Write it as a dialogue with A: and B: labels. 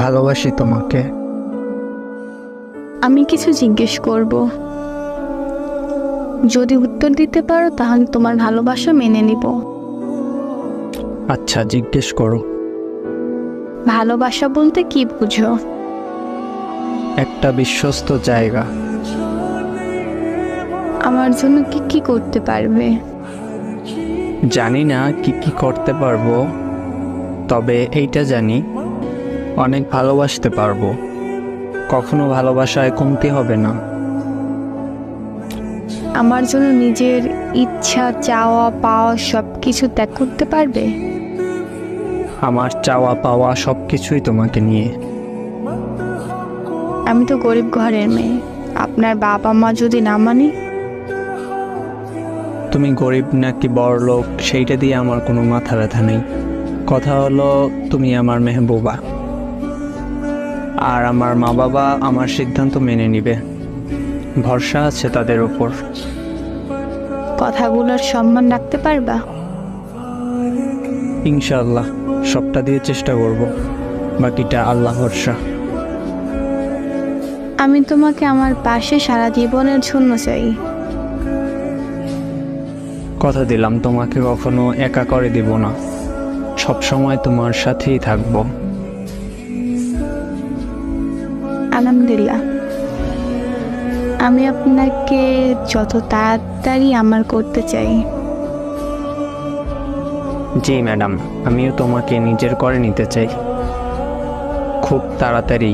A: ভালোবাসি তোমাকে।
B: আমি কিছু জিজ্ঞেস করব, যদি উত্তর দিতে পারো তাহলে তোমার ভালোবাসা মেনে নিব।
A: আচ্ছা, জিজ্ঞেস করো।
B: ভালোবাসা বলতে কি বুঝো?
A: একটা বিশ্বস্ত জায়গা।
B: আমার জন্য কি কি করতে পারবে?
A: জানি না কি কি করতে পারবো, তবে এইটা জানি অনেক ভালোবাসতে পারবো। কখনো ভালোবাসায় কমতি হবে না।
B: আমার জন্য নিজের ইচ্ছা চাওয়া পাওয়া সব কিছু ত্যাগ করতে পারবে?
A: আমার চাওয়া পাওয়া সব কিছুই তোমাকে নিয়ে।
B: আমি তো গরিব ঘরের মেয়ে, আপনার বাবা মা যদি না মানি?
A: তুমি গরিব নাকি বড়লোক সেইটা দিয়ে আমার কোনো মাথা ব্যথা নেই। কথা হলো তুমি আমার মেহবুবা, আর আমার মা বাবা আমার সিদ্ধান্ত মেনে নিবে। ভরসা আছে তাদের উপর।
B: কথাগুলোর সম্মান রাখতে পারবা?
A: ইনশাআল্লাহ সবটা দিয়ে চেষ্টা করব, বাকিটা আল্লাহ ভরসা।
B: আমি তোমাকে আমার পাশে সারা জীবনের জন্য চাই।
A: কথা দিলাম তোমাকে কখনো একা করে দিব না, সব সময় তোমার সাথেই থাকব।
B: আলহামদুলিল্লাহ। আমি আপনাকে যত তাড়াতাড়ি আমার করতে চাই।
A: জি ম্যাডাম, আমিও তোমাকে নিজের করে নিতে চাই, খুব তাড়াতাড়ি।